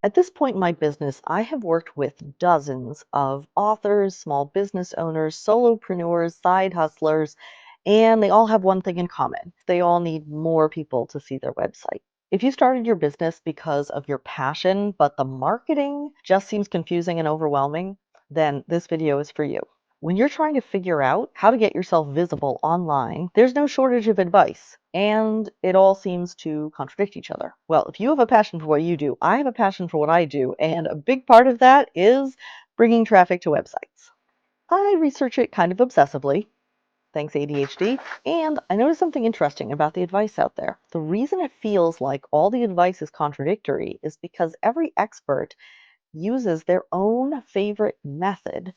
At this point in my business, I have worked with dozens of authors, small business owners, solopreneurs, side hustlers, and they all have one thing in common. They all need more people to see their website. If you started your business because of your passion, but the marketing just seems confusing and overwhelming, then this video is for you. When you're trying to figure out how to get yourself visible online, there's no shortage of advice, and it all seems to contradict each other. Well, if you have a passion for what you do, I have a passion for what I do, and a big part of that is bringing traffic to websites. I research it kind of obsessively, thanks ADHD, and I noticed something interesting about the advice out there. The reason it feels like all the advice is contradictory is because every expert uses their own favorite method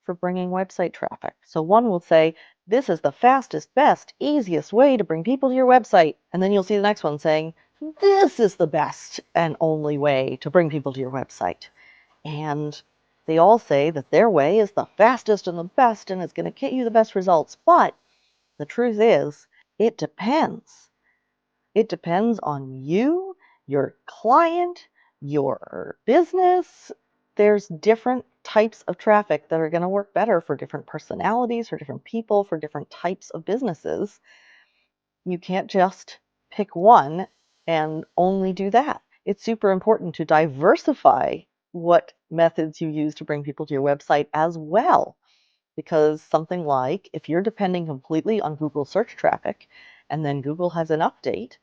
for bringing website traffic. So one will say, this is the fastest, best, easiest way to bring people to your website. And then you'll see the next one saying, this is the best and only way to bring people to your website. And they all say that their way is the fastest and the best and it's going to get you the best results. But the truth is, it depends. It depends on you, your client, your business. There's different types of traffic that are going to work better for different personalities, for different people, for different types of businesses. You can't just pick one and only do that. It's super important to diversify what methods you use to bring people to your website as well. Because something like if you're depending completely on Google search traffic and then Google has an update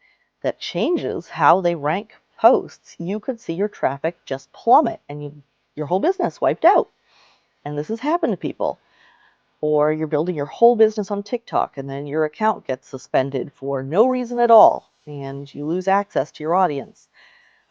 that changes how they rank posts, you could see your traffic just plummet and your whole business wiped out. And this has happened to people. Or you're building your whole business on TikTok and then your account gets suspended for no reason at all and you lose access to your audience.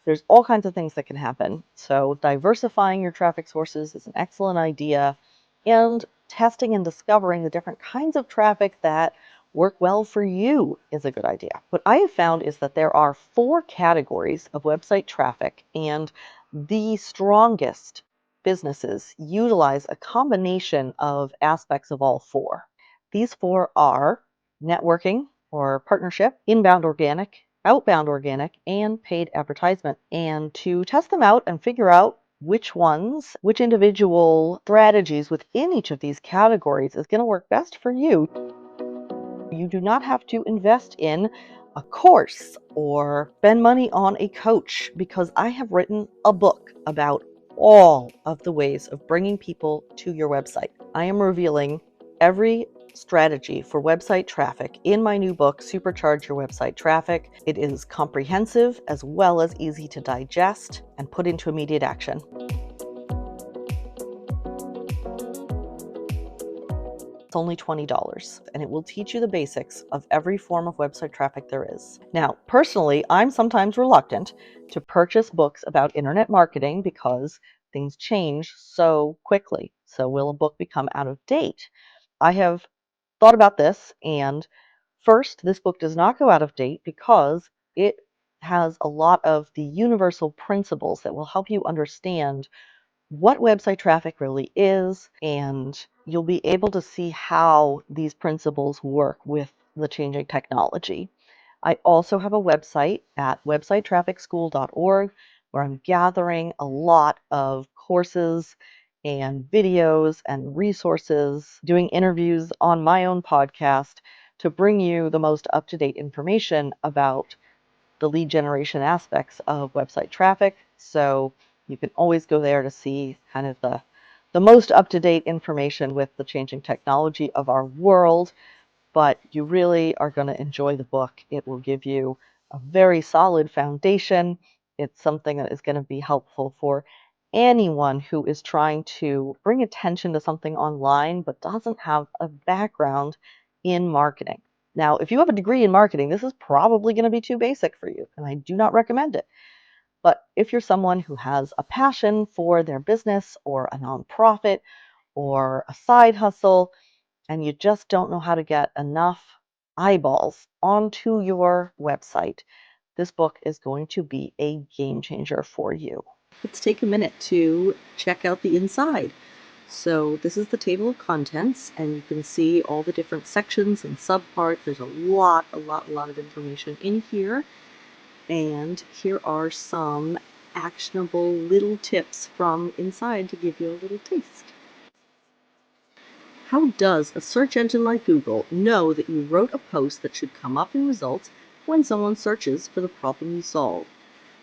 There's all kinds of things that can happen. So diversifying your traffic sources is an excellent idea, and testing and discovering the different kinds of traffic that work well for you is a good idea. What I have found is that there are 4 categories of website traffic, and the strongest businesses utilize a combination of aspects of all 4. These 4 are networking or partnership, inbound organic, outbound organic, and paid advertisement. And to test them out and figure out which individual strategies within each of these categories is going to work best for you. You do not have to invest in a course or spend money on a coach, because I have written a book about all of the ways of bringing people to your website. I am revealing every strategy for website traffic in my new book, Supercharge Your Website Traffic. It is comprehensive as well as easy to digest and put into immediate action. It's only $20, and it will teach you the basics of every form of website traffic there is. Now, personally, I'm sometimes reluctant to purchase books about internet marketing because things change so quickly. So will a book become out of date? I have thought about this, and first, this book does not go out of date because it has a lot of the universal principles that will help you understand what website traffic really is, and you'll be able to see how these principles work with the changing technology. I also have a website at websitetrafficschool.org where I'm gathering a lot of courses and videos and resources, doing interviews on my own podcast to bring you the most up-to-date information about the lead generation aspects of website traffic. So you can always go there to see kind of the most up-to-date information with the changing technology of our world. But you really are going to enjoy the book. It will give you a very solid foundation. It's something that is going to be helpful for anyone who is trying to bring attention to something online but doesn't have a background in marketing. Now, if you have a degree in marketing, this is probably going to be too basic for you, and I do not recommend it. But if you're someone who has a passion for their business or a nonprofit or a side hustle, and you just don't know how to get enough eyeballs onto your website, this book is going to be a game changer for you. Let's take a minute to check out the inside. So this is the table of contents, and you can see all the different sections and subparts. There's a lot of information in here. And here are some actionable little tips from inside to give you a little taste. How does a search engine like Google know that you wrote a post that should come up in results when someone searches for the problem you solve?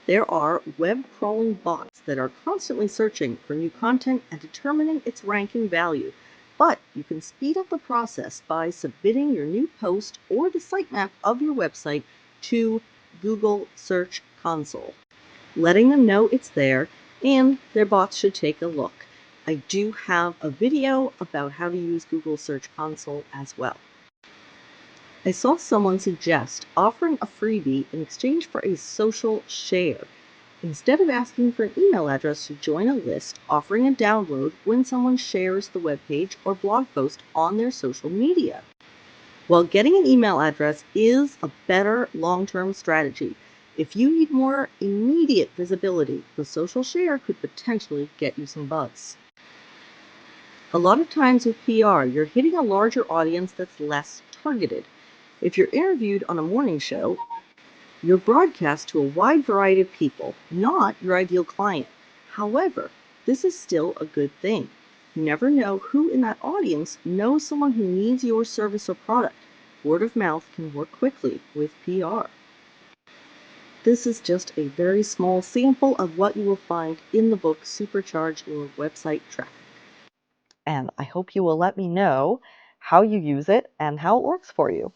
There are web crawling bots that are constantly searching for new content and determining its ranking value. But you can speed up the process by submitting your new post or the sitemap of your website to Google Search Console, letting them know it's there, and their bots should take a look. I do have a video about how to use Google Search Console as well. I saw someone suggest offering a freebie in exchange for a social share, instead of asking for an email address to join a list, offering a download when someone shares the webpage or blog post on their social media. While getting an email address is a better long-term strategy, if you need more immediate visibility, the social share could potentially get you some buzz. A lot of times with PR, you're hitting a larger audience that's less targeted. If you're interviewed on a morning show, you're broadcast to a wide variety of people, not your ideal client. However, this is still a good thing. You never know who in that audience knows someone who needs your service or product. Word of mouth can work quickly with PR. This is just a very small sample of what you will find in the book Supercharge Your Website Traffic. And I hope you will let me know how you use it and how it works for you.